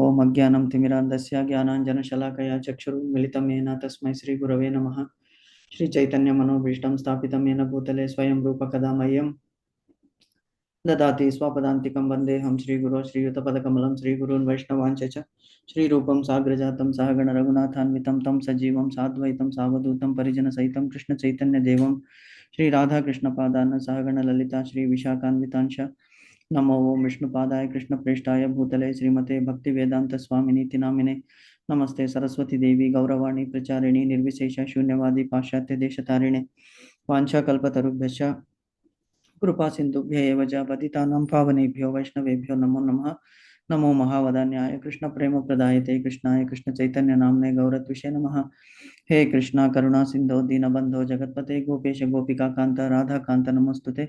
ఓం అజ్ఞానం తిమిరాంధస్య జ్ఞానాంజనశలాకయా చక్షురున్మిళితం येन తస్మై శ్రీగురవే నమః. శ్రీ చైతన్య మనోభీష్టం స్థాపితం येन భూతలే స్వయం రూప కదా మह्यं దదాతి స్వపదాంతికం వందేహం శ్రీగురో శ్రీయుతపదకమలం శ్రీగురూన్ వైష్ణవాంచ చ శ్రీరూపం సాగ్రజాతం సహగణ రఘునాథాన్వితం తం సజీవం సాద్వైతం సావధూతం పరిజన సహితం కృష్ణ చైతన్య దేవం శ్రీ రాధాకృష్ణ పాదాన్న సహగణ లలిత శ్రీ విశాఖాన్వితాంశ నమో ఓం విష్ణుపాదాయ కృష్ణ ప్రేష్టాయ భూతలే శ్రీమతే భక్తి వేదాంత స్వామినీతి నామినే నమస్తే సరస్వతి దేవి గౌరవాణి ప్రచారిణి నిర్విశేష శూన్యవాది పాశ్చాత్య దేశతారిణి వాంఛాకల్పతరుభ్యశ్చ కృపా సింధుభ్య ఏవ చ పతితానాం పావనేభ్యో వైష్ణవేభ్యో నమో నమః. నమో మహావదాన్యాయ కృష్ణ ప్రేమ ప్రదాయతే కృష్ణాయ కృష్ణ చైతన్య నామ్నే గౌరత్విషే నమః. హే కృష్ణ కరుణా సింధో దీనబంధో జగత్పతే గోపేశ గోపికా కాంత రాధాకాంత నమోస్తుతే.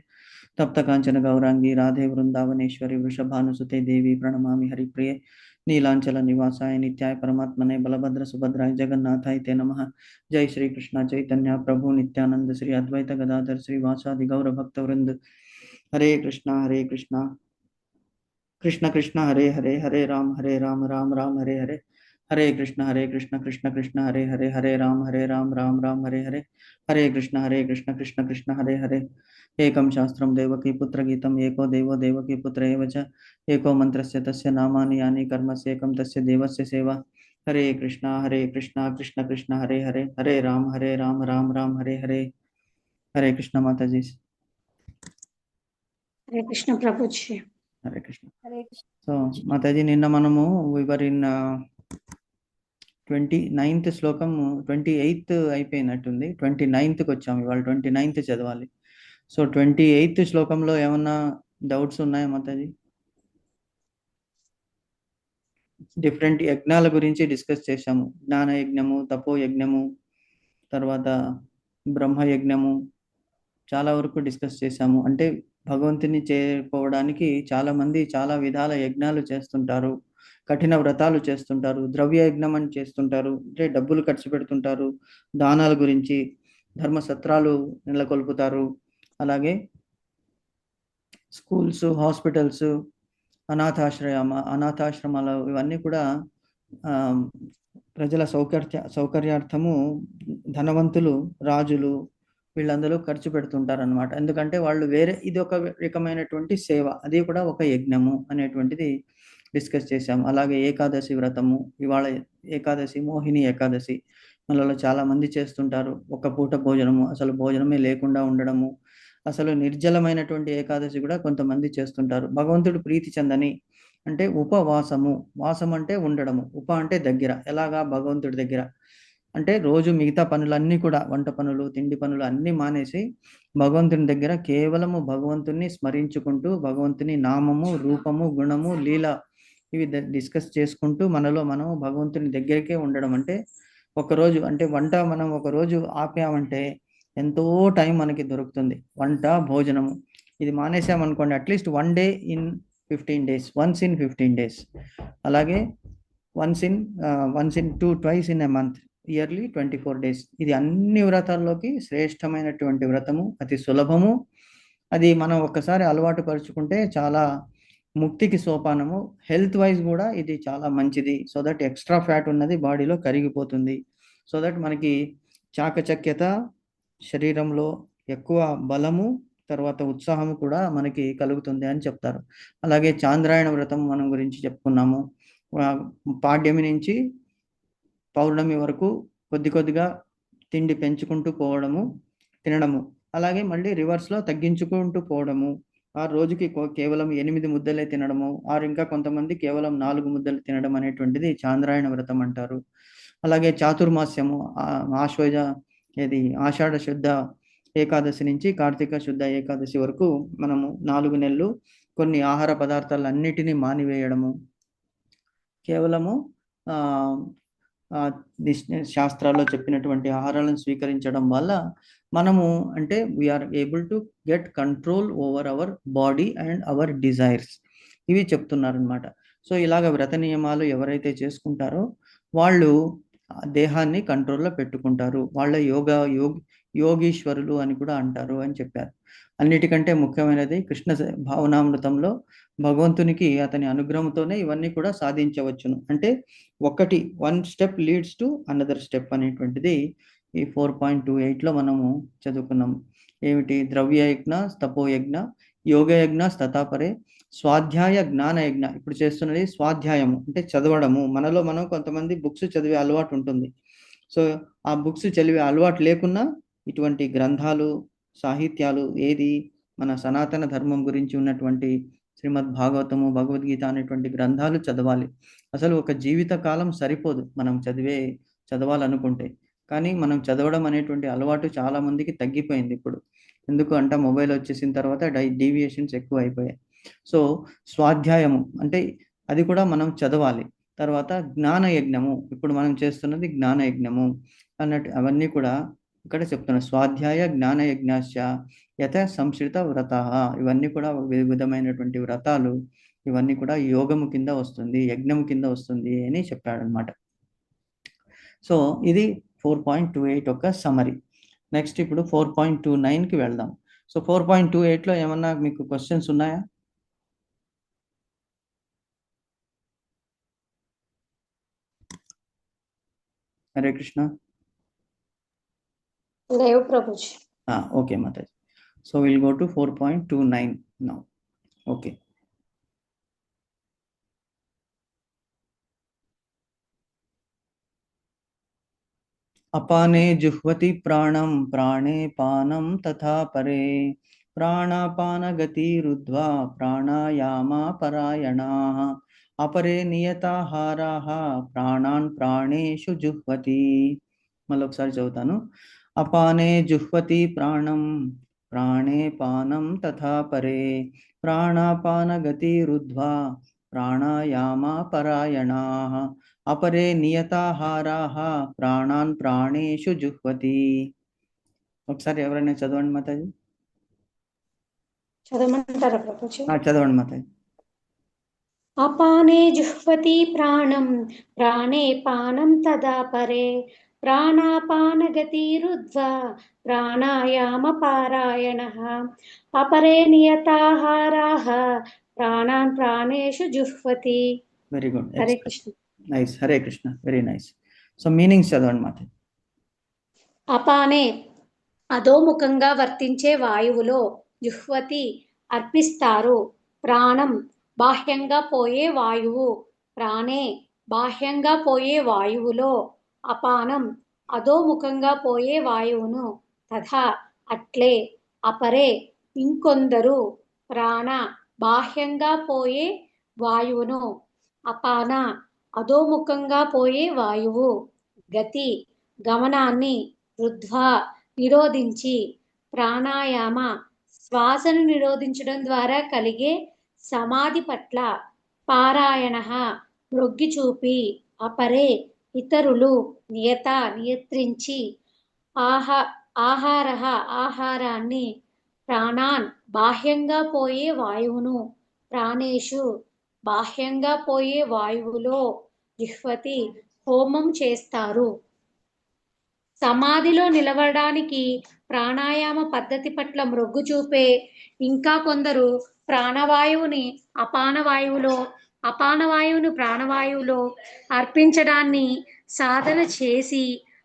తప్త కాంచన గౌరాంగి రాధే వృందావనేశ్వరి వృషభానుసుతే దేవి ప్రణమామి హరిప్రియ నీలాంచల నివాసాయ నిత్యాయ పరమాత్మనే బలభద్ర సుభద్రాయ జగన్నాథాయ తే నమః. జై శ్రీ కృష్ణ చైతన్య ప్రభు నిత్యానంద శ్రీ అద్వైత గదాధర్ శ్రీ వాసాది గౌర భక్త వృంద్. హరే కృష్ణ కృష్ణ కృష్ణ హరే హరే హరే రామ రామ రామ హరే హరే. హరే కృష్ణ కృష్ణ కృష్ణ హరే హరే హరే రామ రామ రామ హరే హరే. హరే కృష్ణ కృష్ణ కృష్ణ హరే హరే. ఏకం శాస్త్రం దేవకీ పుత్ర గీతం ఏకో దేవో దేవకీ పుత్ర ఏవ చ ఏకో మంత్రస్య తస్య నామాని యాని కర్మస్యేకం తస్య దేవస్య సేవ. హరే కృష్ణ కృష్ణ కృష్ణ హరే హరే హరే రామ రామ రామ హరే హరే. హరే కృష్ణ మాతాజీ. హరే కృష్ణ ప్రభుజీ. హరే కృష్ణ. సో మాతాజీ, నిన్న మనము వివర్ ఇన్ 29th శ్లోకం 28th అయిపోయినట్టుంది. 29th వచ్చాము. ఇవాళ 29th చదవాలి. సో 28th శ్లోకంలో ఏమన్నా డౌట్స్ ఉన్నాయా మాతాజీ? డిఫరెంట్ యజ్ఞాల గురించి డిస్కస్ చేశాము. జ్ఞాన యజ్ఞము, తపో యజ్ఞము, తర్వాత బ్రహ్మ యజ్ఞము, చాలా వరకు డిస్కస్ చేశాము. అంటే భగవంతుని చేరుకోవడానికి చాలా మంది చాలా విధాల యజ్ఞాలు చేస్తుంటారు, కఠిన వ్రతాలు చేస్తుంటారు, ద్రవ్య యజ్ఞం అని చేస్తుంటారు, అంటే డబ్బులు ఖర్చు పెడుతుంటారు, దానాల గురించి ధర్మసత్రాలు నెలకొల్పుతారు, అలాగే స్కూల్స్, హాస్పిటల్స్, అనాథాశ్రమాలు ఇవన్నీ కూడా ప్రజల సౌకర్యార్థము ధనవంతులు, రాజులు వీళ్ళందరూ ఖర్చు పెడుతుంటారు అనమాట. ఎందుకంటే వాళ్ళు ఇది ఒక రకమైనటువంటి సేవ, అది కూడా ఒక యజ్ఞము అనేటువంటిది డిస్కస్ చేశాము. అలాగే ఏకాదశి వ్రతము, ఇవాళ ఏకాదశి మోహిని ఏకాదశి మనలో చాలా మంది చేస్తుంటారు. ఒక పూట భోజనము, అసలు భోజనమే లేకుండా ఉండడము, అసలు నిర్జలమైనటువంటి ఏకాదశి కూడా కొంతమంది చేస్తుంటారు. భగవంతుడు ప్రీతి చెందని అంటే ఉపవాసము, వాసం అంటే ఉండడము, అంటే దగ్గర, ఎలాగా భగవంతుడి దగ్గర అంటే రోజు మిగతా పనులన్నీ కూడా, వంట పనులు, తిండి పనులు అన్నీ మానేసి భగవంతుని దగ్గర కేవలము భగవంతుని స్మరించుకుంటూ, భగవంతుని నామము, రూపము, గుణము, లీల ఇవి డిస్కస్ చేసుకుంటూ మనలో మనం భగవంతుని దగ్గరికే ఉండడం. అంటే ఒకరోజు అంటే వంట మనం ఒకరోజు ఆపామంటే ఎంతో టైం మనకి దొరుకుతుంది. వంట, భోజనము ఇది మానేసామనుకోండి, at least 1 day in 15 days, once in 15 days, అలాగే once in twice in a month, yearly 24 days. ఇది అన్ని వ్రతాల్లోకి శ్రేష్టమైనటువంటి వ్రతము, అతి సులభము. అది మనం ఒక్కసారి అలవాటు పరుచుకుంటే చాలా ముక్తికి సోపానము. హెల్త్ వైజ్ కూడా ఇది చాలా మంచిది. సో దట్ ఎక్స్ట్రా ఫ్యాట్ ఉన్నది బాడీలో కరిగిపోతుంది. సో దట్ మనకి చాకచక్యత, శరీరంలో ఎక్కువ బలము, తర్వాత ఉత్సాహము కూడా మనకి కలుగుతుంది అని చెప్తారు. అలాగే చాంద్రాయణ వ్రతం మనం గురించి చెప్పుకున్నాము. పాడ్యమి నుంచి పౌర్ణమి వరకు కొద్దిగా తిండి పెంచుకుంటూ పోవడము, తినడము, అలాగే మళ్ళీ రివర్స్లో తగ్గించుకుంటూ పోవడము. ఆ రోజుకి కేవలం 8 ముద్దలే తినడము, ఇంకా కొంతమంది కేవలం 4 ముద్దలు తినడం అనేటువంటిది చాంద్రాయణ వ్రతం అంటారు. అలాగే చాతుర్మాస్యము, ఆషాఢ శుద్ధ ఏకాదశి నుంచి కార్తీక శుద్ధ ఏకాదశి వరకు మనము 4 నెలలు కొన్ని ఆహార పదార్థాలన్నిటినీ మానివేయడము, కేవలము శాస్త్రాల్లో చెప్పినటువంటి ఆహారాలను స్వీకరించడం వల్ల మనము అంటే we're able to get control over our body and our desires, ఇవి చెప్తున్నారనమాట. సో ఇలాగ వ్రత నియమాలు ఎవరైతే చేసుకుంటారో వాళ్ళు దేహాన్ని కంట్రోల్లో పెట్టుకుంటారు. వాళ్ళ యోగీశ్వరులు అని కూడా అంటారు అని చెప్పారు. అన్నిటికంటే ముఖ్యమైనది కృష్ణ భావనామృతంలో భగవంతునికి అతని అనుగ్రహంతోనే ఇవన్నీ కూడా సాధించవచ్చును. అంటే ఒకటి one step leads to another step అనేటువంటిది ఈ 4.28లో మనము చదువుకున్నాం. ఏమిటి? ద్రవ్యయజ్ఞ, తపోయజ్ఞ, యోగయజ్ఞ, తతాపరే, స్వాధ్యాయ జ్ఞాన యజ్ఞ. ఇప్పుడు చేస్తున్నది స్వాధ్యాయము అంటే చదవడము. మనలో మనం కొంతమంది బుక్స్ చదివే అలవాటు ఉంటుంది. సో ఆ బుక్స్ చదివే అలవాటు లేకున్నా ఇటువంటి గ్రంథాలు, సాహిత్యాలు ఏది మన సనాతన ధర్మం గురించి ఉన్నటువంటి శ్రీమద్ భాగవతము, భగవద్గీత అనేటువంటి గ్రంథాలు చదవాలి. అసలు ఒక జీవిత కాలం సరిపోదు మనం చదవాలనుకుంటే. కానీ మనం చదవడం అనేటువంటి అలవాటు చాలా మందికి తగ్గిపోయింది ఇప్పుడు. ఎందుకు అంటే మొబైల్ వచ్చేసిన తర్వాత డీవియేషన్స్ ఎక్కువ అయిపోయాయి. సో స్వాధ్యాయము అంటే అది కూడా మనం చదవాలి. తర్వాత జ్ఞాన యజ్ఞము, ఇప్పుడు మనం చేస్తున్నది జ్ఞాన యజ్ఞము అన్నట్టు అవన్నీ కూడా ఇక్కడ చెప్తున్నారు. స్వాధ్యాయ జ్ఞాన యజ్ఞాశ్చ యథ సంశ్రిత వ్రత, ఇవన్నీ కూడా వివిధమైనటువంటి వ్రతాలు, ఇవన్నీ కూడా యోగము కింద వస్తుంది, యజ్ఞము కింద వస్తుంది అని చెప్పాడనమాట. సో ఇది 4.28 యొక్క సమరీ. నెక్స్ట్ ఇప్పుడు 4.29కి వెళ్దాం. సో 4.28లో ఏమన్నా మీకు క్వశ్చన్స్ ఉన్నాయా? హరే కృష్ణ. లేవు ప్రభుజీ. ఓకే మాతాజీ. So will go to 4.29 now. Okay. అపానే జుహ్వతి ప్రాణం ప్రాణే పానం తథా పరే, ప్రాణాపానగతిరుద్ధ్వా ప్రాణాయామా పరాయణాః, అపరే నియతాహారాః ప్రాణాన్ ప్రాణేషు జుహ్వతి. మళ్ళీ ఒకసారి చదువుతాను. అపానే జుహ్వతి ప్రాణం ప్రాణే పానం తథా పరే, ప్రాణాపానగతిరుద్ధ్వా ప్రాణాయామా పరాయణాః, అపరే నియతాహారాః ప్రాణాన్ ప్రాణేషు జుహ్వతి. ఒకసారి ఎవరైనా చదవండి మాతాజీ. చదవమంటారా ప్రభుజీ? చదవండి మాతాజీ. అపానే జుహ్వతి ప్రాణం ప్రాణే పానం తదా పరే, ప్రాణాపానగతిరుద్ధ్వా ప్రాణాయామ పారాయణః, అపరే నియతాహారాః ప్రాణాన్ ప్రాణేషు జుహ్వతి. Very good. Hare Krishna. Nice. Hare Krishna. Very nice. So meanings చదవండి మాతాజీ. అపానే అధోముఖంగా వర్తించే వాయువులో, జుహ్వతి అర్పిస్తారు, ప్రాణం బాహ్యంగా పోయే వాయువు, ప్రాణే బాహ్యంగా పోయే వాయువులో, అపానం అధోముఖంగా పోయే వాయువును, తథా అట్లే, అపరే ఇంకొందరు, ప్రాణ బాహ్యంగా పోయే వాయువును, అపాన అధోముఖంగా పోయే వాయువు, గతి గమనాన్ని, రుద్ధ్వా నిరోధించి, ప్రాణాయామ శ్వాసను నిరోధించడం ద్వారా కలిగే సమాధి పట్ల, పారాయణ మొగ్గి చూపి, అపరే ఇతరులు, నియంత్రించి, ఆహారాన్ని, ప్రాణాన్ బాహ్యంగా పోయే వాయువును, ప్రాణేషు బాహ్యంగా పోయే వాయువులో, జిహ్వతి హోమం చేస్తారు. సమాధిలో నిలవడానికి ప్రాణాయామ పద్ధతి పట్ల మొగ్గు చూపే ఇంకా కొందరు ప్రాణవాయువుని అపానవాయువును ప్రాణవాయువులో అర్పించడాన్ని సాధన చేసి,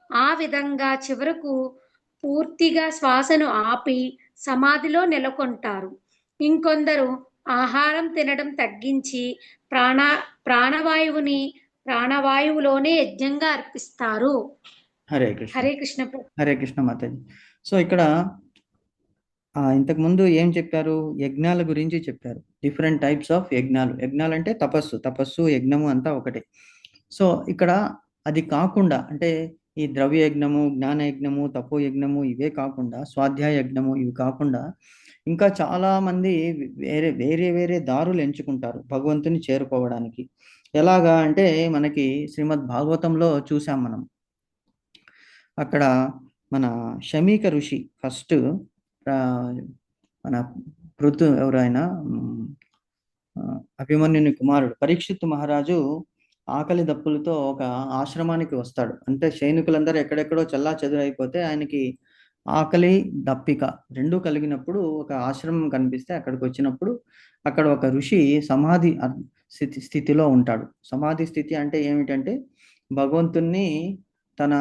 ఆ విధంగా చివరకు పూర్తిగా శ్వాసను ఆపి సమాధిలో నెలకొంటారు. ఇంకొందరు ఆహారం తినడం తగ్గించి ప్రాణవాయువులోనే యజ్ఞంగా అర్పిస్తారు. హరే కృష్ణ. హరే కృష్ణ. హరే కృష్ణ మాతాజీ. సో ఇక్కడ ఇంతకు ముందు ఏం చెప్పారు? యజ్ఞాల గురించి చెప్పారు. డిఫరెంట్ టైప్స్ ఆఫ్ యజ్ఞాలు. యజ్ఞాలు అంటే తపస్సు యజ్ఞము అంతా ఒకటే. సో ఇక్కడ అది కాకుండా అంటే ఈ ద్రవ్య యజ్ఞము, జ్ఞాన యజ్ఞము, తపో యజ్ఞము ఇవే కాకుండా, స్వాధ్యాయ యజ్ఞము ఇవి కాకుండా ఇంకా చాలా మంది వేరే దారులు ఎంచుకుంటారు భగవంతుని చేరుకోవడానికి. ఎలాగా అంటే మనకి శ్రీమద్ భాగవతంలో చూసాం మనం. అక్కడ మన శమీక ఋషి ఫస్ట్ మన ఎవరైనా అభిమన్యుని కుమారుడు పరీక్షిత్ మహారాజు ఆకలి దప్పులతో ఒక ఆశ్రమానికి వస్తాడు. అంటే సైనికులందరూ ఎక్కడెక్కడో చల్లా చెదురైపోతే ఆయనకి ఆకలి, దప్పిక రెండూ కలిగినప్పుడు ఒక ఆశ్రమం కనిపిస్తే అక్కడికి వచ్చినప్పుడు అక్కడ ఒక ఋషి సమాధి స్థితిలో ఉంటాడు. సమాధి స్థితి అంటే ఏమిటంటే భగవంతుణ్ణి తన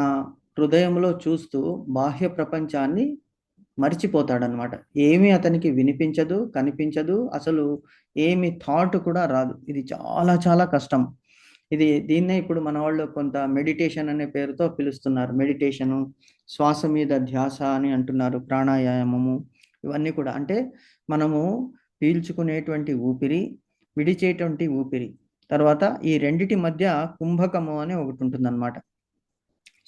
హృదయంలో చూస్తూ బాహ్య ప్రపంచాన్ని మర్చిపోతాడనమాట. ఏమీ అతనికి వినిపించదు, కనిపించదు, అసలు ఏమి థాట్ కూడా రాదు. ఇది చాలా చాలా కష్టం. దీన్నే ఇప్పుడు మన వాళ్ళు కొంత మెడిటేషన్ అనే పేరుతో పిలుస్తున్నారు. మెడిటేషను, శ్వాస మీద ధ్యాస అని అంటున్నారు, ప్రాణాయామము ఇవన్నీ కూడా. అంటే మనము పీల్చుకునేటువంటి ఊపిరి, విడిచేటువంటి ఊపిరి, తర్వాత ఈ రెండిటి మధ్య కుంభకము అని ఒకటి ఉంటుందన్నమాట.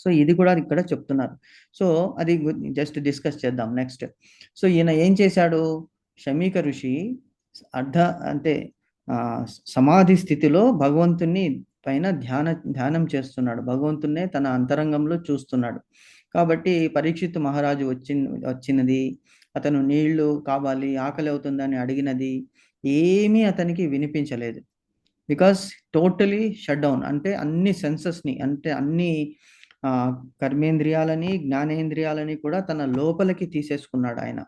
సో ఇది కూడా ఇక్కడ చెప్తున్నారు. సో అది జస్ట్ డిస్కస్ చేద్దాం నెక్స్ట్. సో ఈయన ఏం చేశాడు, శమీక ఋషి అంటే సమాధి స్థితిలో భగవంతుని పైన ధ్యానం చేస్తున్నాడు. భగవంతున్నే తన అంతరంగంలో చూస్తున్నాడు. కాబట్టి పరీక్షిత్ మహారాజు వచ్చినది, అతను నీళ్లు కావాలి, ఆకలి అవుతుందని అడిగినది ఏమీ అతనికి వినిపించలేదు. Because totally shut down. అంటే అన్ని సెన్సెస్ని, అంటే అన్ని కర్మేంద్రియాలని, జ్ఞానేంద్రియాలని కూడా తన లోపలికి తీసేసుకున్నాడు ఆయన.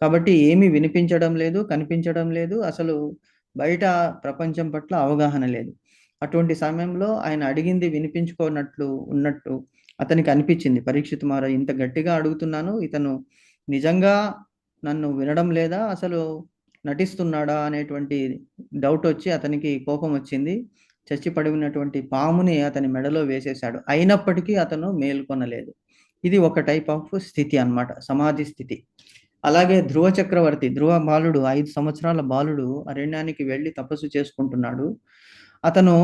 కాబట్టి ఏమీ వినిపించడం లేదు, కనిపించడం లేదు, అసలు బయట ప్రపంచం పట్ల అవగాహన లేదు. అటువంటి సమయంలో ఆయన అడిగింది ఉన్నట్టు అతనికి అనిపించింది. పరీక్షిత్ మహారాజ్, ఇంత గట్టిగా అడుగుతున్నాను, ఇతను నిజంగా నన్ను వినడం లేదా, అసలు నటిస్తున్నాడా అనేటువంటి డౌట్ వచ్చి అతనికి కోపం వచ్చింది. చచ్చి పడి ఉన్నటువంటి పాముని అతని మెడలో వేసేశాడు. అయినప్పటికీ అతను మేల్కొనలేదు. ఇది ఒక టైప్ ఆఫ్ స్థితి అన్నమాట, సమాధి స్థితి. అలాగే ధ్రువ చక్రవర్తి, ధ్రువ బాలుడు, 5 సంవత్సరాల బాలుడు అరణ్యానికి వెళ్ళి తపస్సు చేసుకుంటున్నాడు. అతను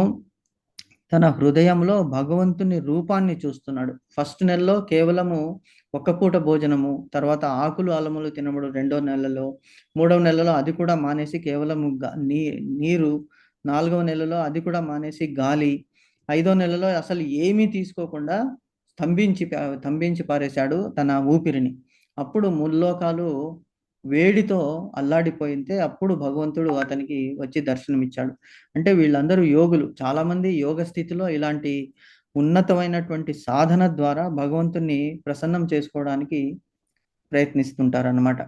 తన హృదయంలో భగవంతుని రూపాన్ని చూస్తున్నాడు. ఫస్ట్ నెలలో కేవలము ఒక్క పూట భోజనము, తర్వాత ఆకులు అలములు తినబడు 2వ నెలలో, 3వ నెలలో అది కూడా మానేసి కేవలము నీరు, 4వ నెలలో అది కూడా మానేసి గాలి, 5వ నెలలో అసలు ఏమీ తీసుకోకుండా స్తంభించి పారేశాడు తన ఊపిరిని. అప్పుడు ముల్లోకాలు వేడితో అల్లాడిపోయింటే అప్పుడు భగవంతుడు అతనికి వచ్చి దర్శనమిచ్చాడు. అంటే వీళ్ళందరూ యోగులు. చాలామంది యోగ స్థితిలో ఇలాంటి ఉన్నతమైనటువంటి సాధన ద్వారా భగవంతుని ప్రసన్నం చేసుకోవడానికి ప్రయత్నిస్తుంటారన్నమాట.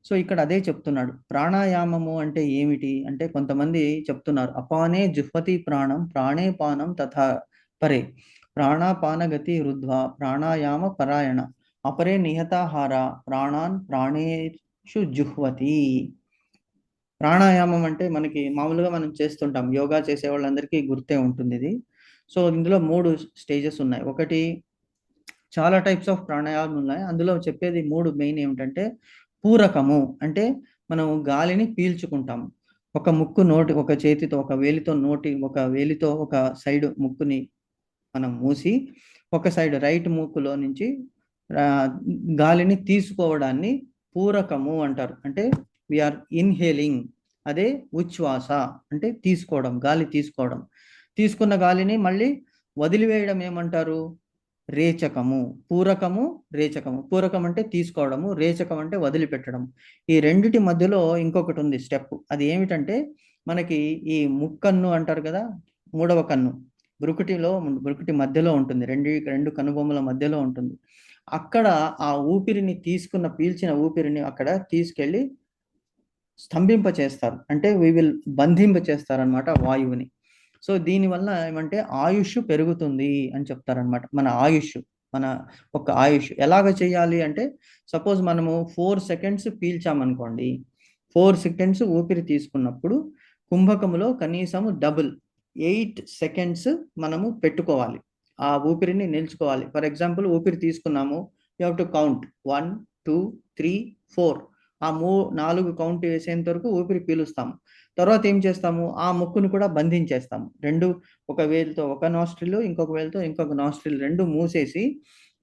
సో ఇక్కడ అదే చెప్తున్నాడు. ప్రాణాయామము అంటే ఏమిటి అంటే, కొంతమంది చెప్తున్నారు అపానే జుహ్వతి ప్రాణం ప్రాణే పానం తథా పరే, ప్రాణాపానగతి రుద్ధ్వా ప్రాణాయామ పరాయణ, అపరే నిహతాహార ప్రాణాన్ ప్రాణేషు జుహ్వతి. ప్రాణాయామం అంటే మనకి మామూలుగా మనం చేస్తుంటాం, యోగా చేసే వాళ్ళందరికీ గుర్తే ఉంటుంది ఇది. సో ఇందులో 3 స్టేజెస్ ఉన్నాయి. ఒకటి, చాలా టైప్స్ ఆఫ్ ప్రాణాయామం ఉన్నాయి. అందులో చెప్పేది 3 మెయిన్ ఏమిటంటే, పూరకము అంటే మనం గాలిని పీల్చుకుంటాము. ఒక చేతితో, ఒక వేలితో ఒక సైడ్ ముక్కుని మనం మూసి, ఒక సైడ్ రైట్ మూకులో నుంచి గాలిని తీసుకోవడాన్ని పూరకము అంటారు. అంటే వీఆర్ ఇన్హేలింగ్. అదే ఉచ్ఛ్వాస అంటే తీసుకోవడం, గాలి తీసుకోవడం. తీసుకున్న గాలిని మళ్ళీ వదిలివేయడం ఏమంటారు, రేచకము. పూరకము, రేచకము. పూరకం అంటే తీసుకోవడము, రేచకం అంటే వదిలిపెట్టడం. ఈ రెండిటి మధ్యలో ఇంకొకటి ఉంది స్టెప్. అది ఏమిటంటే, మనకి ఈ ముక్కన్ను అంటారు కదా, 3వ కన్ను బ్రుకుటి మధ్యలో ఉంటుంది, రెండు కనుబొమ్మల మధ్యలో ఉంటుంది. అక్కడ ఆ ఊపిరిని పీల్చిన ఊపిరిని అక్కడ తీసుకెళ్ళి స్తంభింప చేస్తారు. అంటే బంధింప చేస్తారనమాట వాయువుని. సో దీనివల్ల ఏమంటే ఆయుష్ పెరుగుతుంది అని చెప్తారనమాట. మన ఆయుష్ ఎలాగ చేయాలి అంటే, సపోజ్ మనము 4 సెకండ్స్ పీల్చామనుకోండి, 4 సెకండ్స్ ఊపిరి తీసుకున్నప్పుడు కుంభకములో కనీసం డబుల్ 8 సెకండ్స్ మనము పెట్టుకోవాలి, ఆ ఊపిరిని నిల్చుకోవాలి. ఫర్ ఎగ్జాంపుల్ ఊపిరి తీసుకున్నాము, యూ హ్యావ్ టు కౌంట్ 1 2 3 4. ఆ 4 కౌంట్ వేసేంత వరకు ఊపిరి పీలుస్తాము. తర్వాత ఏం చేస్తాము, ఆ ముక్కును కూడా బంధించేస్తాము. ఒక వేలుతో ఒక నాస్ట్రిల్, ఇంకొక వేలుతో ఇంకొక నాస్ట్రిల్, 2 మూసేసి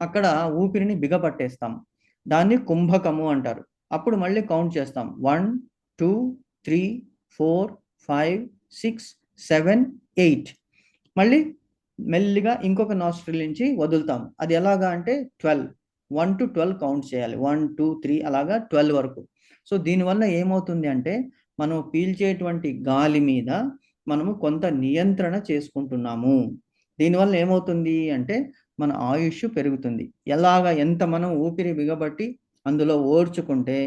అక్కడ ఊపిరిని బిగపట్టేస్తాము. దాన్ని కుంభకము అంటారు. అప్పుడు మళ్ళీ కౌంట్ చేస్తాం, 1 2 3 4 5 6 7 8. మళ్ళీ మెల్లిగా ఇంకొక నాస్ట్రిల్ నుంచి వదులుతాము. అది ఎలాగా అంటే 12, 1 to 12 కౌంట్ చేయాలి. 1 2 3 అలాగా 12 వరకు. సో దీనివల్ల ఏమవుతుంది అంటే, మనం పీల్చేటువంటి గాలి మీద మనము కొంత నియంత్రణ చేసుకుంటున్నాము. దీనివల్ల ఏమవుతుంది అంటే, మన ఆయుష్ పెరుగుతుంది. ఎంత మనం ఊపిరి బిగబట్టి అందులో ఓర్చుకుంటే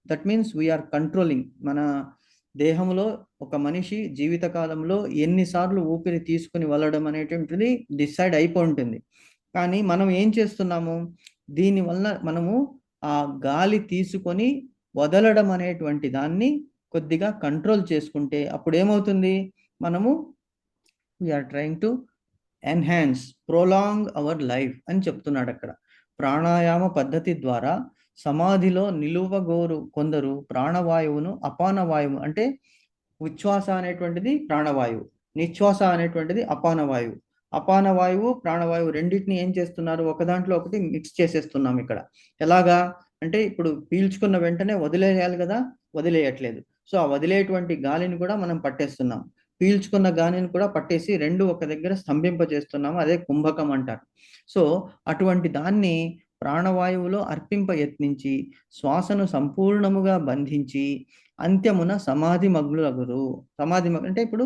దట్ మీన్స్ వీఆర్ కంట్రోలింగ్. మన దేహంలో ఒక మనిషి జీవితకాలంలో ఎన్నిసార్లు ఊపిరి తీసుకుని వెళ్ళడం అనేటువంటిది డిసైడ్ అయిపోయి ఉంటుంది. కానీ మనం ఏం చేస్తున్నాము, దీనివల్ల మనము ఆ గాలి తీసుకొని వదలడం అనేటువంటి దాన్ని కొద్దిగా కంట్రోల్ చేసుకుంటే అప్పుడు ఏమవుతుంది, మనము we're trying to enhance prolong our life అని చెప్తున్నాడు అక్కడ. ప్రాణాయామ పద్ధతి ద్వారా సమాధిలో నిలువగోరు కొందరు ప్రాణవాయువును అపాన వాయువు, అంటే ఉచ్ఛ్వాస అనేటువంటిది ప్రాణవాయువు, నిశ్వాస అనేటువంటిది అపాన వాయువు. అపాన వాయువు ప్రాణవాయువు రెండింటిని ఏం చేస్తున్నారు, ఒక దాంట్లో ఒకటి మిక్స్ చేసేస్తున్నాం ఇక్కడ. ఎలాగా అంటే ఇప్పుడు పీల్చుకున్న వెంటనే వదిలేయాలి కదా, వదిలేయట్లేదు. సో ఆ వదిలేటువంటి గాలిని కూడా మనం పట్టేస్తున్నాం, పీల్చుకున్న గాలిని కూడా పట్టేసి రెండు ఒక దగ్గర స్తంభింపజేస్తున్నాము. అదే కుంభకం అంటారు. సో అటువంటి దాన్ని ప్రాణవాయువులో అర్పింప యత్నించి శ్వాసను సంపూర్ణముగా బంధించి అంత్యమున సమాధి మగ్నులగురు. అంటే ఇప్పుడు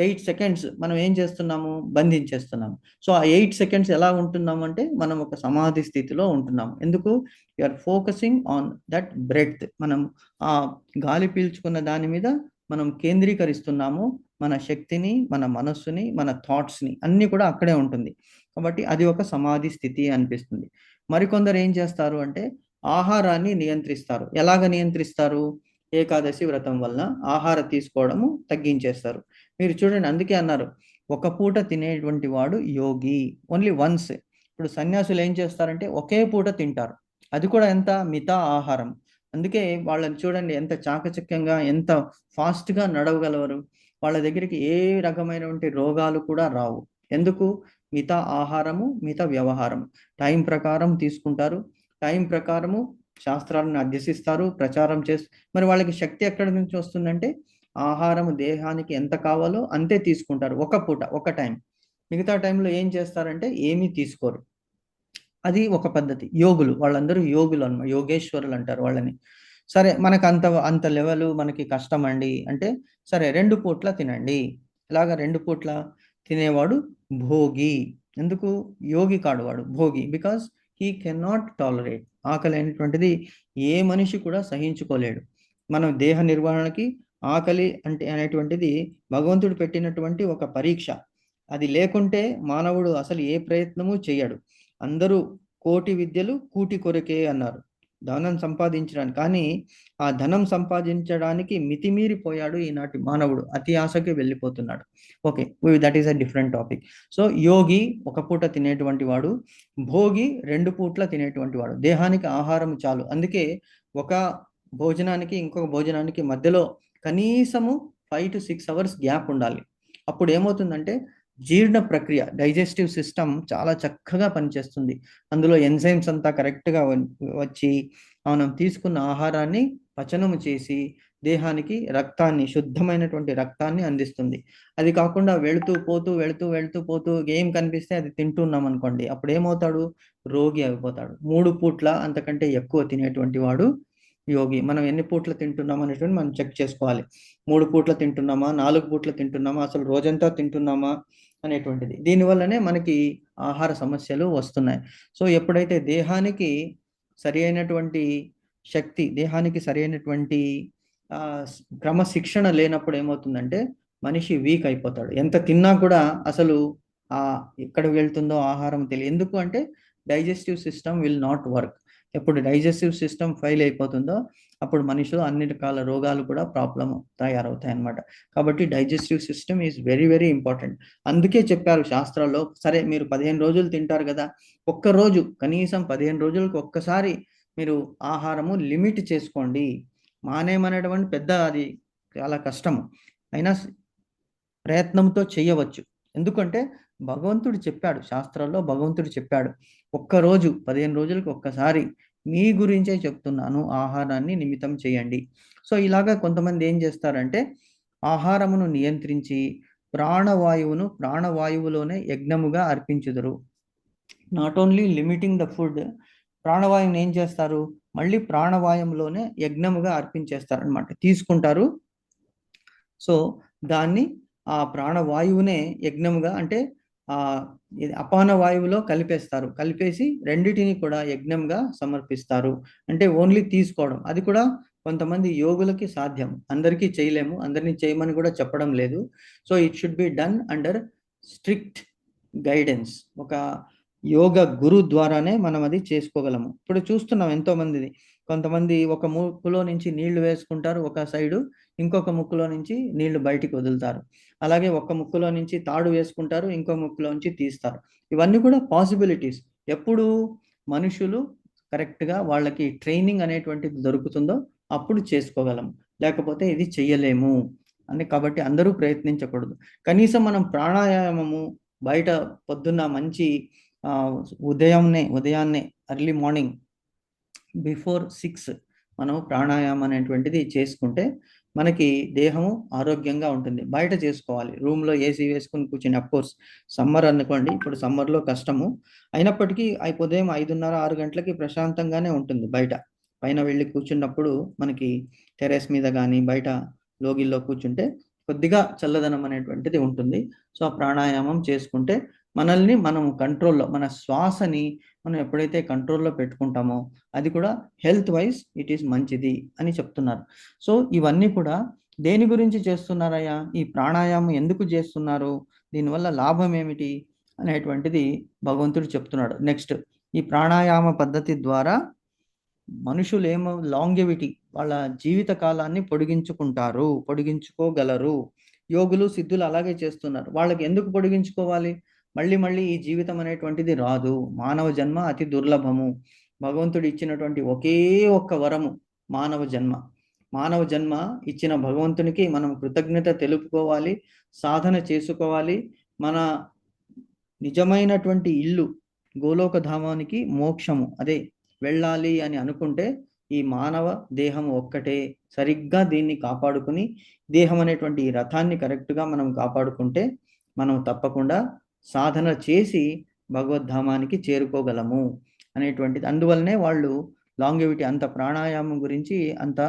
8 సెకండ్స్ మనం ఏం చేస్తున్నాము, బంధించేస్తున్నాము. సో ఆ 8 సెకండ్స్ ఎలా ఉంటున్నాము అంటే మనం ఒక సమాధి స్థితిలో ఉంటున్నాము. ఎందుకు, you're focusing on that breath. మనం ఆ గాలి పీల్చుకున్న దాని మీద మనం కేంద్రీకరిస్తున్నాము. మన శక్తిని, మన మనస్సుని, మన థాట్స్ని అన్నీ కూడా అక్కడే ఉంటుంది. కాబట్టి అది ఒక సమాధి స్థితి అనిపిస్తుంది. మరికొందరు ఏం చేస్తారు అంటే ఆహారాన్ని నియంత్రిస్తారు. ఎలాగ నియంత్రిస్తారు, ఏకాదశి వ్రతం వల్ల ఆహార తీసుకోవడము తగ్గించేస్తారు. మీరు చూడండి, అందుకే అన్నారు ఒక పూట తినేటువంటి వాడు యోగి, ఓన్లీ వన్స్. ఇప్పుడు సన్యాసులు ఏం చేస్తారంటే ఒకే పూట తింటారు, అది కూడా ఎంత మిత ఆహారం. అందుకే వాళ్ళని చూడండి ఎంత చాకచక్యంగా, ఎంత ఫాస్ట్గా నడవగలరు. వాళ్ళ దగ్గరికి ఏ రకమైనటువంటి రోగాలు కూడా రావు. ఎందుకు, మిత ఆహారము, మిత వ్యవహారం, టైం ప్రకారం తీసుకుంటారు, టైం ప్రకారము శాస్త్రాలను అభ్యసిస్తారు, ప్రచారం చేస్తారు. మరి వాళ్ళకి శక్తి ఎక్కడి నుంచి వస్తుందంటే ఆహారం దేహానికి ఎంత కావాలో అంతే తీసుకుంటారు, ఒక పూట ఒక టైం. మిగతా టైంలో ఏం చేస్తారంటే ఏమీ తీసుకోరు. అది ఒక పద్ధతి. యోగులు, వాళ్ళందరూ యోగులు అన్నమాట, యోగేశ్వరులు అంటారు వాళ్ళని. సరే మనకు అంత లెవెల్ మనకి కష్టం అండి అంటే సరే 2 పూట్ల తినండి. ఇలాగా 2 పూట్ల తినేవాడు భోగి. ఎందుకు, యోగి కాడు వాడు, Bhogi. Because he can not tolerate. ఆకలి అనేటువంటిది ఏ మనిషి కూడా సహించుకోలేడు. మనం దేహ నిర్వహణకి ఆకలి అంటే అనేటువంటిది భగవంతుడు పెట్టినటువంటి ఒక పరీక్ష. అది లేకుంటే మానవుడు అసలు ఏ ప్రయత్నము చేయడు. అందరూ కోటి విద్యలు కూటి కొరకే అన్నారు, ధనం సంపాదించడానికి. కానీ ఆ ధనం సంపాదించడానికి మితిమీరిపోయాడు ఈనాటి మానవుడు, అతి ఆశకి వెళ్ళిపోతున్నాడు. Okay, that is a different topic. So యోగి ఒక పూట తినేటువంటి వాడు, భోగి 2 పూట్ల తినేటువంటి వాడు. దేహానికి ఆహారం చాలు. అందుకే ఒక భోజనానికి ఇంకొక భోజనానికి మధ్యలో కనీసము 5 to 6 అవర్స్ గ్యాప్ ఉండాలి. అప్పుడు ఏమవుతుందంటే జీర్ణ ప్రక్రియ, డైజెస్టివ్ సిస్టమ్ చాలా చక్కగా పనిచేస్తుంది. అందులో ఎంజైమ్స్ అంతా కరెక్ట్గా వచ్చి మనం తీసుకున్న ఆహారాన్ని పచనము చేసి దేహానికి రక్తాన్ని, శుద్ధమైనటువంటి రక్తాన్ని అందిస్తుంది. అది కాకుండా వెళుతూ పోతూ ఏం కనిపిస్తే అది తింటున్నాం అనుకోండి, అప్పుడు ఏమవుతాడు, రోగి అయిపోతాడు. 3 పూట్ల అంతకంటే ఎక్కువ తినేటువంటి వాడు యోగి. మనం ఎన్ని పూట్ల తింటున్నాం అనేటువంటి మనం చెక్ చేసుకోవాలి. 3 పూట్ల తింటున్నామా, 4 పూట్ల తింటున్నామా, అసలు రోజంతా తింటున్నామా అనేటువంటిది. దీనివల్లనే మనకి ఆహార సమస్యలు వస్తున్నాయి. సో ఎప్పుడైతే దేహానికి సరి అయినటువంటి శక్తి, దేహానికి సరి అయినటువంటి క్రమశిక్షణ లేనప్పుడు ఏమవుతుందంటే మనిషి వీక్ అయిపోతాడు. ఎంత తిన్నా కూడా అసలు ఎక్కడ వెళ్తుందో ఆహారం తెలియదు. ఎందుకు అంటే digestive system will not work. ఎప్పుడు డైజెస్టివ్ సిస్టమ్ ఫెయిల్ అయిపోతుందో అప్పుడు మనిషిలో అన్ని రకాల రోగాలు కూడా ప్రాబ్లం తయారవుతాయి అన్నమాట. కాబట్టి digestive system is very very important. అందుకే చెప్పారు శాస్త్రాల్లో, సరే మీరు 15 రోజులు తింటారు కదా, ఒక్కరోజు కనీసం 15 రోజులకు ఒక్కసారి మీరు ఆహారము లిమిట్ చేసుకోండి. మానేమనేటువంటి పెద్ద అది చాలా కష్టము, అయినా ప్రయత్నంతో చేయవచ్చు. ఎందుకంటే భగవంతుడు చెప్పాడు, శాస్త్రాల్లో భగవంతుడు చెప్పాడు, ఒక్కరోజు 15 రోజులకు ఒక్కసారి మీ గురించే చెప్తున్నాను, ఆహారాన్ని నిమితం చేయండి. సో ఇలాగా కొంతమంది ఏం చేస్తారంటే ఆహారమును నియంత్రించి ప్రాణవాయువును ప్రాణవాయువులోనే యజ్ఞముగా అర్పించుదురు. Not only limiting the food, ప్రాణవాయువుని ఏం చేస్తారు, మళ్ళీ ప్రాణవాయువులోనే యజ్ఞముగా అర్పించేస్తారు అనమాట, తీసుకుంటారు. సో దాన్ని ఆ ప్రాణవాయువునే యజ్ఞముగా, అంటే ఇది అపాన వాయువులో కలిపేస్తారు. కలిపేసి రెండిటిని కూడా యజ్ఞంగా సమర్పిస్తారు. అంటే ఓన్లీ తీసుకోవడం. అది కూడా కొంతమంది యోగులకి సాధ్యం. అందరికీ చేయలేము. అందరినీ చేయమని కూడా చెప్పడం లేదు. So it should be done under strict guidance. ఒక యోగ గురు ద్వారానే మనం అది చేసుకోగలము. ఇప్పుడు చూస్తున్నాం ఎంతో మందిది. కొంతమంది ఒక ముక్కులో నుంచి నీళ్లు వేసుకుంటారు ఒక సైడు, ఇంకొక ముక్కులో నుంచి నీళ్లు బయటికి వదులుతారు. అలాగే ఒక ముక్కులో నుంచి తాడు వేసుకుంటారు, ఇంకో ముక్కులో నుంచి తీస్తారు. ఇవన్నీ కూడా పాసిబిలిటీస్. ఎప్పుడు మనుషులు కరెక్ట్గా వాళ్ళకి ట్రైనింగ్ అనేటువంటిది దొరుకుతుందో అప్పుడు చేసుకోగలం. లేకపోతే ఇది చెయ్యలేము అని. కాబట్టి అందరూ ప్రయత్నించకూడదు. కనీసం మనం ప్రాణాయామము బయట పొద్దున్న మంచి ఉదయాన్నే ఎర్లీ మార్నింగ్ బిఫోర్ 6 మనం ప్రాణాయామం అనేటువంటిది చేసుకుంటే మనకి దేహము ఆరోగ్యంగా ఉంటుంది. బయట చేసుకోవాలి. రూమ్లో ఏసీ వేసుకుని కూర్చొని, అఫ్కోర్స్ సమ్మర్ అనుకోండి, ఇప్పుడు సమ్మర్లో కష్టము. అయినప్పటికీ ఉదయం 5:30, 6 గంటలకి ప్రశాంతంగానే ఉంటుంది బయట. పైన వెళ్ళి కూర్చున్నప్పుడు మనకి టెర్రస్ మీద కానీ బయట లోగిల్లో కూర్చుంటే కొద్దిగా చల్లదనం అనేటువంటిది ఉంటుంది. సో ఆ ప్రాణాయామం చేసుకుంటే మనల్ని మనం కంట్రోల్లో, మన శ్వాసని మనం ఎప్పుడైతే కంట్రోల్లో పెట్టుకుంటామో అది కూడా హెల్త్ వైజ్ ఇట్ ఈస్ మంచిది అని చెప్తున్నారు. సో ఇవన్నీ కూడా దేని గురించి చేస్తున్నారయ్యా, ఈ ప్రాణాయామం ఎందుకు చేస్తున్నారు, దీనివల్ల లాభం ఏమిటి అనేటువంటిది భగవంతుడు చెప్తున్నాడు. నెక్స్ట్, ఈ ప్రాణాయామ పద్ధతి ద్వారా మనుషులు లాంగెవిటీ, వాళ్ళ జీవిత కాలాన్ని పొడిగించుకోగలరు. యోగులు సిద్ధులు అలాగే చేస్తున్నారు. వాళ్ళకి ఎందుకు పొడిగించుకోవాలి? మళ్ళీ మళ్ళీ ఈ జీవితం అనేటువంటిది రాదు. మానవ జన్మ అతి దుర్లభము. భగవంతుడు ఇచ్చినటువంటి ఒకే ఒక్క వరము మానవ జన్మ. మానవ జన్మ ఇచ్చిన భగవంతునికి మనం కృతజ్ఞత తెలుపుకోవాలి, సాధన చేసుకోవాలి. మన నిజమైనటువంటి ఇల్లు గోలోక ధామానికి, మోక్షము అదే వెళ్ళాలి అని అనుకుంటే ఈ మానవ దేహం ఒక్కటే. సరిగ్గా దీన్ని కాపాడుకుని, దేహం అనేటువంటి ఈ రథాన్ని కరెక్ట్గా మనం కాపాడుకుంటే మనం తప్పకుండా సాధన చేసి భగవద్ధామానికి చేరుకోగలము అనేటువంటిది. అందువల్లనే వాళ్ళు లాంగెవిటీ, అంత ప్రాణాయామం గురించి అంత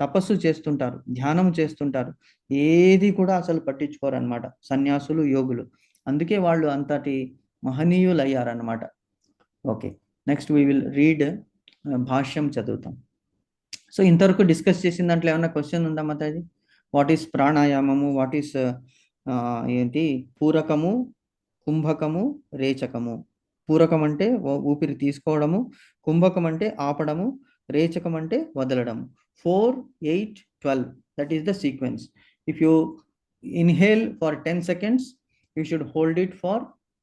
తపస్సు చేస్తుంటారు, ధ్యానం చేస్తుంటారు. ఏది కూడా అసలు పట్టించుకోరు అనమాట సన్యాసులు, యోగులు. అందుకే వాళ్ళు అంతటి మహనీయులు అయ్యారన్నమాట. Okay, next we will read భాష్యం చదువుతాం. సో ఇంతవరకు డిస్కస్ చేసిన దాంట్లో ఏమన్నా క్వశ్చన్ ఉందా మాతాజీ? వాట్ ఈస్ ప్రాణాయామము, వాట్ ఈస్ ఏంటి పూరకము, కుంభకము, రేచకము. పూరకం అంటే ఊపిరి తీసుకోవడము, కుంభకం అంటే ఆపడము, రేచకం అంటే వదలడము. 4, 8, 12 that is the sequence. If you inhale for 10 seconds, you should hold it for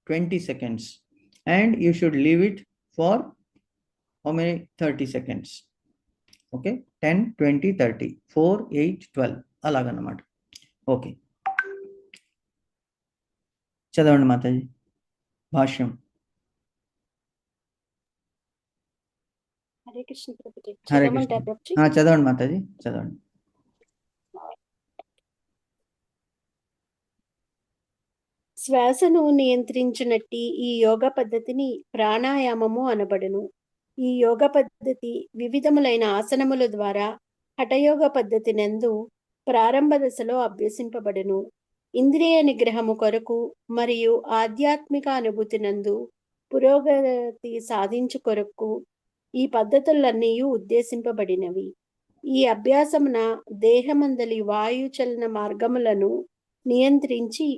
20 seconds and you should leave it for how many? 30 seconds. Okay, 10, 20, 30, 4, 8, 12 అలాగన్నమాట. Okay, చదవండి మాతాజీ భాష్యం. హరే కృష్ణ ప్రభుజీ. హరే కృష్ణ. చదవమంటారా ప్రభుజీ? చదవండి మాతాజీ, చదవండి. శ్వాసను నియంత్రించినట్టి ఈ యోగ పద్ధతిని ప్రాణాయామము అనబడును. ఈ యోగ పద్ధతి వివిధములైన ఆసనముల ద్వారా హఠయోగ పద్ధతి నందు ప్రారంభ దశలో అభ్యసింపబడును. ఇంద్రియ నిగ్రహము కొరకు మరియు ఆధ్యాత్మిక అనుభూతి నందు పురోగతి సాధించు కొరకు ఈ పద్ధతులన్నీ ఉద్దేశింపబడినవి. ఈ అభ్యాసమున దేహమందలి వాయు చలన మార్గములను నియంత్రించి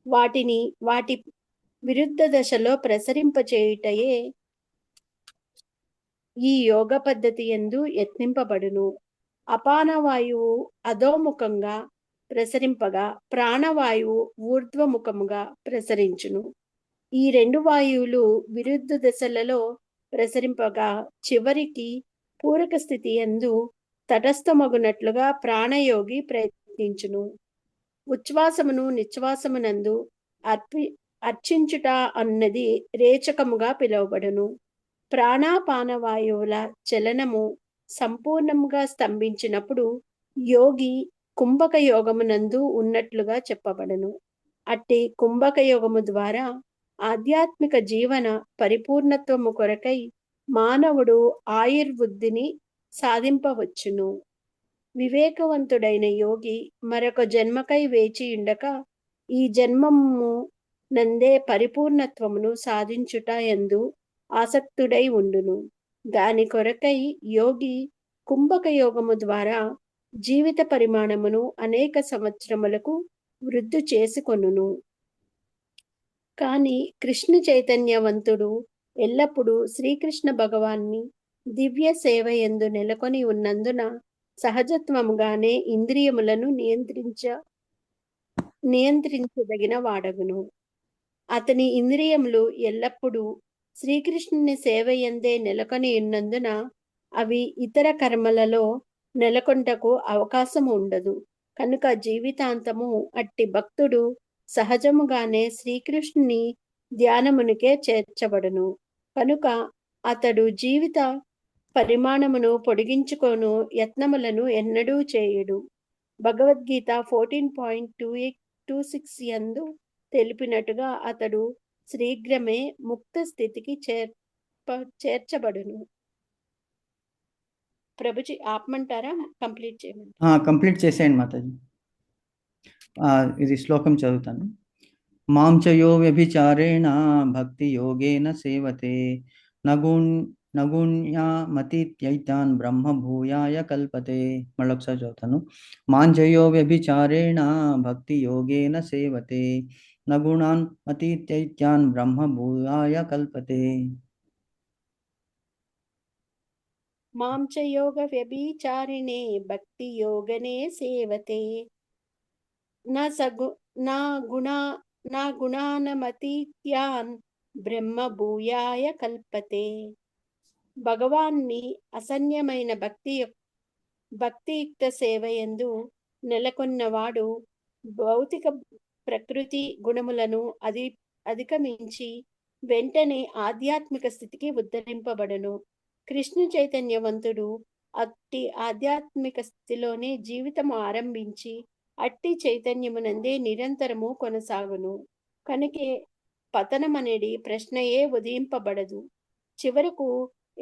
వాటిని వాటి విరుద్ధ దశలో ప్రసరింపచేయుటయే ఈ యోగ పద్ధతి యందు యత్నింపబడును. అపాన వాయువు అధోముఖంగా ప్రసరింపగా ప్రాణవాయువు ఊర్ధ్వముఖముగా ప్రసరించును. ఈ రెండు వాయువులు విరుద్ధ దశలలో ప్రసరింపగా చివరికి పూరక స్థితి యందు తటస్థమగునట్లుగా ప్రాణయోగి ప్రయత్నించును. ఉచ్ఛ్వాసమును నిశ్వాసమునందు అర్చించుట అన్నది రేచకముగా పిలువబడును. ప్రాణాపాన వాయువుల చలనము సంపూర్ణంగా స్తంభించినప్పుడు యోగి కుంభక యోగమునందు ఉన్నట్లుగా చెప్పబడును. అట్టి కుంభక యోగము ద్వారా ఆధ్యాత్మిక జీవన పరిపూర్ణత్వము కొరకై మానవుడు ఆయుర్వృద్ధిని సాధింపవచ్చును. వివేకవంతుడైన యోగి మరొక జన్మకై వేచి ఉండక ఈ జన్మము నందే పరిపూర్ణత్వమును సాధించుట యందు ఆసక్తుడై ఉండును. దాని కొరకై యోగి కుంభక యోగము ద్వారా జీవిత పరిమాణమును అనేక సంవత్సరములకు వృద్ధి చేసుకొనును. కానీ కృష్ణ చైతన్యవంతుడు ఎల్లప్పుడూ శ్రీకృష్ణ భగవాన్ని దివ్య సేవ యందు నెలకొని ఉన్నందున సహజత్వముగానే ఇంద్రియములను నియంత్రించదగిన వాడగును. అతని ఇంద్రియములు ఎల్లప్పుడూ శ్రీకృష్ణుని సేవ యందే నెలకొని ఉన్నందున అవి ఇతర కర్మలలో నెలకొంటకు అవకాశం ఉండదు. కనుక జీవితాంతము అట్టి భక్తుడు సహజముగానే శ్రీకృష్ణుని ధ్యానమునికే చేర్చబడును. కనుక అతడు జీవిత పరిమాణమును పొడిగించుకొను యత్నములను ఎన్నడూ చేయుడు. భగవద్గీత 14.26 యందు తెలిపినట్టుగా అతడు శీఘ్రమే ముక్త స్థితికి చేర్చబడును. ప్రభుజీ ఆపమంటారా, కంప్లీట్ చేయమంటారా? కంప్లీట్ చేసేయండి మాతాజీ. ఇది శ్లోకం చదువుతాను. మాం చ యో వ్యభిచారేణ భక్తి యోగేన సేవతే నగుణ్యామతీత్యైతాన్ బ్రహ్మ భూయాయ కల్పతే. మళ్ళొకసారి చదువుతాను. మాం చ యో వ్యభిచారేణ భక్తి యోగేన సేవతే నగుణాన్ అతీత్యైతాన్ బ్రహ్మ భూయాయ కల్పతే. మాం చ యోగ వ్యభిచారిణే భక్తి యోగనే సేవతే నా గుణానమతీత్యాన్ బ్రహ్మ భూయాయ కల్పతే. భగవాన్ని అసన్యమైన భక్తియుక్త సేవయందు నెలకొన్నవాడు భౌతిక ప్రకృతి గుణములను అధిగమించి వెంటనే ఆధ్యాత్మిక స్థితికి ఉద్ధరింపబడును. కృష్ణ చైతన్యవంతుడు అట్టి ఆధ్యాత్మిక స్థితిలోనే జీవితము ఆరంభించి అట్టి చైతన్యమునందే నిరంతరము కొనసాగును. కనుకే పతనమనేది ప్రశ్నయే ఉదయింపబడదు. చివరకు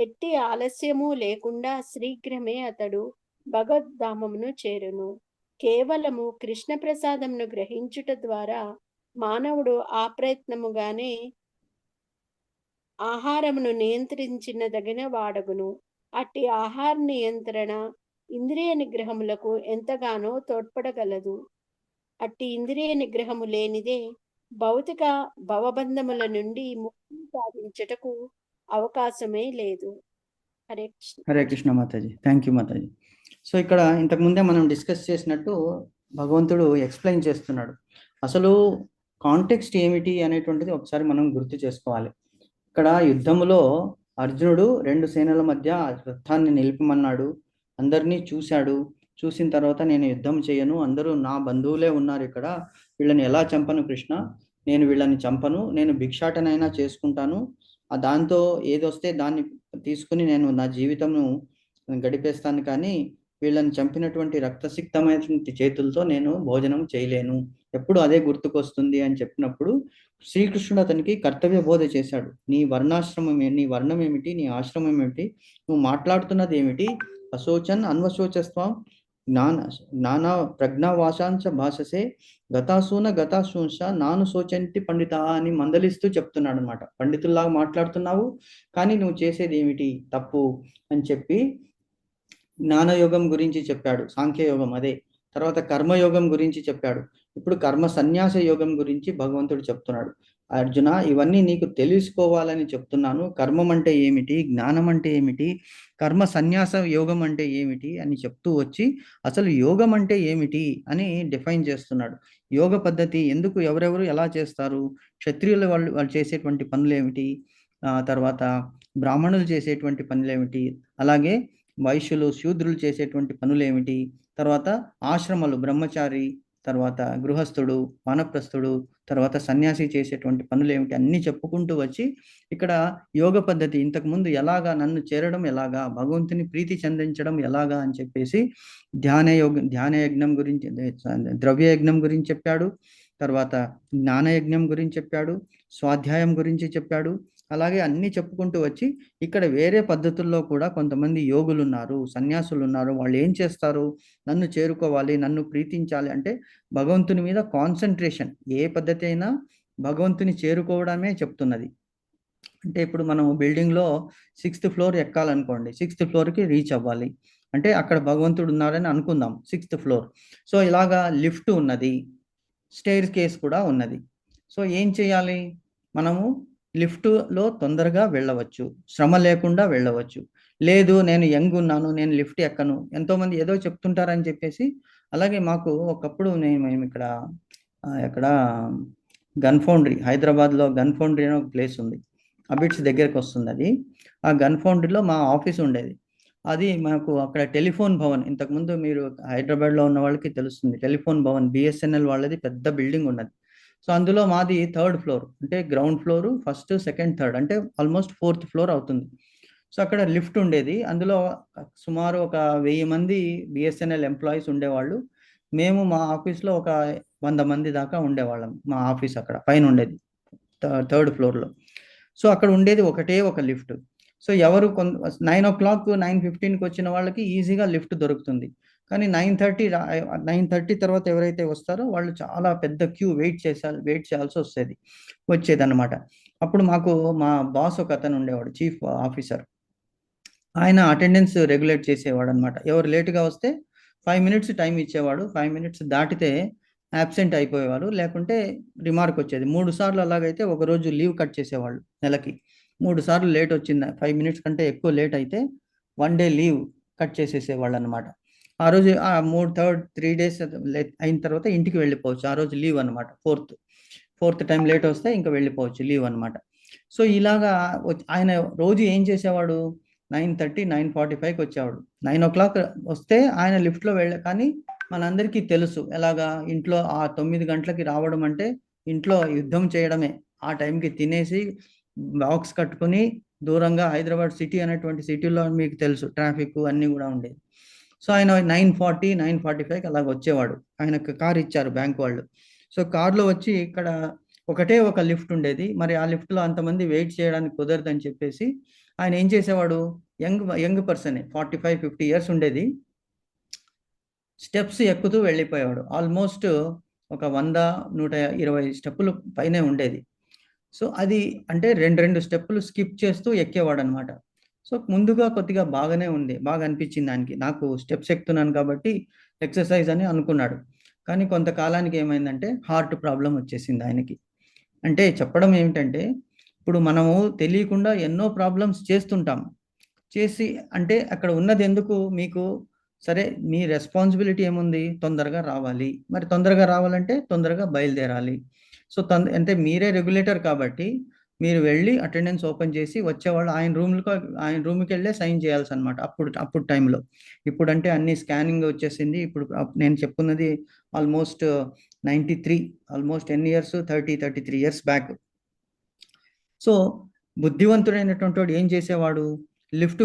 ఎట్టి ఆలస్యము లేకుండా శీఘ్రమే అతడు భగవద్ధామమును చేరును. కేవలము కృష్ణ ప్రసాదమును గ్రహించుట ద్వారా మానవుడు ఆప్రయత్నముగానే ఆహారమును నియంత్రించినదగిన వాడగును. అట్టి ఆహార నియంత్రణ ఇంద్రియ నిగ్రహములకు ఎంతగానో తోడ్పడగలదు. అట్టి ఇంద్రియ నిగ్రహము లేనిదే భౌతిక భవబంధముల నుండి ముక్తిని సాధించుటకు అవకాశమే లేదు. Hare Krishna. Hare Krishna Mataji. Thank you Mataji. So ఇక్కడ ఇంతకుముందే మనం డిస్కస్ చేసినట్టు భగవంతుడు ఎక్స్ప్లెయిన్ చేస్తున్నాడు. అసలు కాంటెక్స్ట్ ఏమిటి అనేటువంటిది ఒకసారి మనం గుర్తు చేసుకోవాలి. ఇక్కడ యుద్ధములో అర్జునుడు 2 సేనల మధ్య రథాన్ని నిలిపమన్నాడు. అందరినీ చూశాడు. చూసిన తర్వాత నేను యుద్ధం చేయను, అందరూ నా బంధువులే ఉన్నారు, ఇక్కడ వీళ్ళని ఎలా చంపను కృష్ణ, నేను వీళ్ళని చంపను, నేను భిక్షాటనైనా చేసుకుంటాను, దాంతో ఏదొస్తే దాన్ని తీసుకుని నేను నా జీవితంను గడిపేస్తాను, కానీ వీళ్ళని చంపినటువంటి రక్తసిక్తమైనటువంటి చేతులతో నేను భోజనం చేయలేను, ఎప్పుడు అదే గుర్తుకొస్తుంది అని చెప్పినప్పుడు శ్రీకృష్ణుడు అతనికి కర్తవ్య బోధ చేశాడు. నీ వర్ణాశ్రమం నీ వర్ణం ఏమిటి, నీ ఆశ్రమం ఏమిటి, నువ్వు మాట్లాడుతున్నది ఏమిటి, అశోచన్ అన్వశోచస్వం జ్ఞాన ప్రజ్ఞావాసాంచ భాషసే గతాశూంశ నాను శోచంతి పండిత అని మందలిస్తూ చెప్తున్నాడు అనమాట. పండితుల్లాగా మాట్లాడుతున్నావు, కానీ నువ్వు చేసేది ఏమిటి తప్పు అని చెప్పి జ్ఞానయోగం గురించి చెప్పాడు, సాంఖ్యయోగం అదే. తర్వాత కర్మయోగం గురించి చెప్పాడు. ఇప్పుడు కర్మ సన్యాస యోగం గురించి భగవంతుడు చెప్తున్నాడు. అర్జున, ఇవన్నీ నీకు తెలుసుకోవాలని చెప్తున్నాను. కర్మం అంటే ఏమిటి, జ్ఞానం అంటే ఏమిటి, కర్మ సన్యాస యోగం అంటే ఏమిటి అని చెప్తూ వచ్చి అసలు యోగం అంటే ఏమిటి అని డిఫైన్ చేస్తున్నాడు. యోగ పద్ధతి ఎందుకు, ఎవరెవరు ఎలా చేస్తారు, క్షత్రియులు వాళ్ళు చేసేటువంటి పనులు ఏమిటి, తర్వాత బ్రాహ్మణులు చేసేటువంటి పనులు ఏమిటి, అలాగే వైశ్యులు శూద్రులు చేసేటువంటి పనులు ఏమిటి, తర్వాత ఆశ్రమాలు బ్రహ్మచారి, తర్వాత గృహస్థుడు, వానప్రస్థుడు, తర్వాత సన్యాసి చేసేటువంటి పనులు ఏమిటి అన్నీ చెప్పుకుంటూ వచ్చి ఇక్కడ యోగ పద్ధతి ఇంతకుముందు ఎలాగా, నన్ను చేరడం ఎలాగా, భగవంతుని ప్రీతి చెందించడం ఎలాగా అని చెప్పేసి ధ్యానయజ్ఞం గురించి, ద్రవ్యయజ్ఞం గురించి చెప్పాడు, తర్వాత జ్ఞానయజ్ఞం గురించి చెప్పాడు, స్వాధ్యాయం గురించి చెప్పాడు. అలాగే అన్నీ చెప్పుకుంటూ వచ్చి ఇక్కడ వేరే పద్ధతుల్లో కూడా కొంతమంది యోగులు ఉన్నారు, సన్యాసులు ఉన్నారు. వాళ్ళు ఏం చేస్తారు, నన్ను చేరుకోవాలి, నన్ను ప్రీతించాలి అంటే భగవంతుని మీద కాన్సన్ట్రేషన్, ఏ పద్ధతి అయినా భగవంతుని చేరుకోవడమే చెప్తున్నది. అంటే ఇప్పుడు మనం బిల్డింగ్లో 6th ఫ్లోర్ ఎక్కాలనుకోండి, 6th ఫ్లోర్కి రీచ్ అవ్వాలి అంటే అక్కడ భగవంతుడు ఉన్నారని అనుకుందాం, 6th ఫ్లోర్. సో ఇలాగా లిఫ్ట్ ఉన్నది, స్టైర్ కేస్ కూడా ఉన్నది. సో ఏం చేయాలి, మనము లిఫ్ట్లో తొందరగా వెళ్ళవచ్చు, శ్రమ లేకుండా వెళ్ళవచ్చు. లేదు నేను యంగ్ ఉన్నాను, నేను లిఫ్ట్ ఎక్కను, ఎంతోమంది ఏదో చెప్తుంటారని చెప్పేసి. అలాగే మాకు ఒకప్పుడు మేము ఇక్కడ ఎక్కడ గన్ ఫౌండరీ, హైదరాబాద్లో గన్ ఫౌండరీ అనే ఒక ప్లేస్ ఉంది, అబిట్స్ దగ్గరికి వస్తుంది అది. ఆ గన్ ఫౌండరీలో మా ఆఫీస్ ఉండేది. అది మాకు అక్కడ టెలిఫోన్ భవన్, ఇంతకుముందు మీరు హైదరాబాద్లో ఉన్న వాళ్ళకి తెలుస్తుంది, టెలిఫోన్ భవన్ బిఎస్ఎన్ఎల్ వాళ్ళది పెద్ద బిల్డింగ్ ఉన్నది. సో అందులో మాది 3rd ఫ్లోర్, అంటే ground floor, 1st, 2nd, 3rd, అంటే ఆల్మోస్ట్ 4th ఫ్లోర్ అవుతుంది. సో అక్కడ లిఫ్ట్ ఉండేది, అందులో సుమారు ఒక 1000 మంది బిఎస్ఎన్ఎల్ ఎంప్లాయీస్ ఉండేవాళ్ళు. మేము మా ఆఫీస్లో ఒక 100 మంది దాకా ఉండేవాళ్ళం. మా ఆఫీస్ అక్కడ పైన ఉండేది 3rd ఫ్లోర్లో. సో అక్కడ ఉండేది ఒకటే ఒక లిఫ్ట్. సో ఎవరు 9 o'clock 9:15కి వచ్చిన వాళ్ళకి ఈజీగా లిఫ్ట్ దొరుకుతుంది. కానీ 9:30 తర్వాత ఎవరైతే వస్తారో వాళ్ళు చాలా పెద్ద క్యూ వెయిట్ చేయాల్సి వచ్చేదన్నమాట. అప్పుడు మాకు మా బాస్ ఒక అతను ఉండేవాడు, చీఫ్ ఆఫీసర్. ఆయన అటెండెన్స్ రెగ్యులేట్ చేసేవాడు అనమాట. ఎవరు లేటుగా వస్తే 5 minutes టైం ఇచ్చేవాడు, 5 minutes దాటితే యాబ్సెంట్ అయిపోయేవారు, లేకుంటే రిమార్క్ వచ్చేది. 3 సార్లు అలాగైతే ఒకరోజు లీవ్ కట్ చేసేవాళ్ళు నెలకి. 3 సార్లు లేట్ వచ్చింది, 5 minutes కంటే ఎక్కువ లేట్ అయితే 1 day లీవ్ కట్ చేసేసేవాళ్ళు అనమాట. ఆ రోజు 3 days అయిన తర్వాత ఇంటికి వెళ్ళిపోవచ్చు, ఆ రోజు లీవ్ అనమాట. ఫోర్త్ టైం లేట్ వస్తే ఇంకా వెళ్ళిపోవచ్చు, లీవ్ అనమాట. సో ఇలాగా ఆయన రోజు ఏం చేసేవాడు, 9:30, 9:45కి వచ్చేవాడు. 9 o'clock వస్తే ఆయన లిఫ్ట్లో కానీ మనందరికీ తెలుసు ఎలాగా, ఇంట్లో ఆ 9 గంటలకి రావడం అంటే ఇంట్లో యుద్ధం చేయడమే. ఆ టైంకి తినేసి బాక్స్ కట్టుకుని దూరంగా, హైదరాబాద్ సిటీ అనేటువంటి సిటీలో మీకు తెలుసు ట్రాఫిక్ అన్నీ కూడా ఉండేది. సో ఆయన 9:40, 9:45కి అలాగ వచ్చేవాడు. ఆయనకు కార్ ఇచ్చారు బ్యాంక్ వాళ్ళు. సో కార్లో వచ్చి ఇక్కడ ఒకటే ఒక లిఫ్ట్ ఉండేది, మరి ఆ లిఫ్ట్లో అంతమంది వెయిట్ చేయడానికి కుదరదని చెప్పేసి ఆయన ఏం చేసేవాడు, యంగ్ పర్సనే, 45-50 years ఉండేది, స్టెప్స్ ఎక్కుతూ వెళ్ళిపోయేవాడు. ఆల్మోస్ట్ ఒక 100-120 స్టెప్పులు పైనే ఉండేది. సో అది అంటే 2 స్టెప్పులు స్కిప్ చేస్తూ ఎక్కేవాడు అనమాట. సో ముందుగా కొద్దిగా బాగానే ఉంది, బాగా అనిపించింది ఆయనకి, నాకు స్టెప్స్ ఎక్కుతున్నాను కాబట్టి ఎక్సర్సైజ్ అని అనుకున్నాడు. కానీ కొంతకాలానికి ఏమైందంటే హార్ట్ ప్రాబ్లం వచ్చేసింది ఆయనకి. అంటే చెప్పడం ఏమిటంటే, ఇప్పుడు మనము తెలియకుండా ఎన్నో ప్రాబ్లమ్స్ చేస్తుంటాం. అంటే అక్కడ ఉన్నది ఎందుకు మీకు, సరే మీ రెస్పాన్సిబిలిటీ ఏముంది, తొందరగా రావాలి. మరి తొందరగా రావాలంటే తొందరగా బయలుదేరాలి. సో అంటే మీరే రెగ్యులేటర్ కాబట్టి మీరు వెళ్ళి అటెండెన్స్ ఓపెన్ చేసి వచ్చేవాళ్ళు ఆయన రూమ్కి వెళ్ళే సైన్ చేయాల్సి అనమాట అప్పుడు టైంలో. ఇప్పుడంటే అన్ని స్కానింగ్ వచ్చేసింది. ఇప్పుడు నేను చెప్పుకున్నది ఆల్మోస్ట్ 93, ఆల్మోస్ట్ ఎన్ని ఇయర్స్, 33 years బ్యాక్. సో బుద్ధివంతుడైనటువంటి వాడు ఏం చేసేవాడు, లిఫ్ట్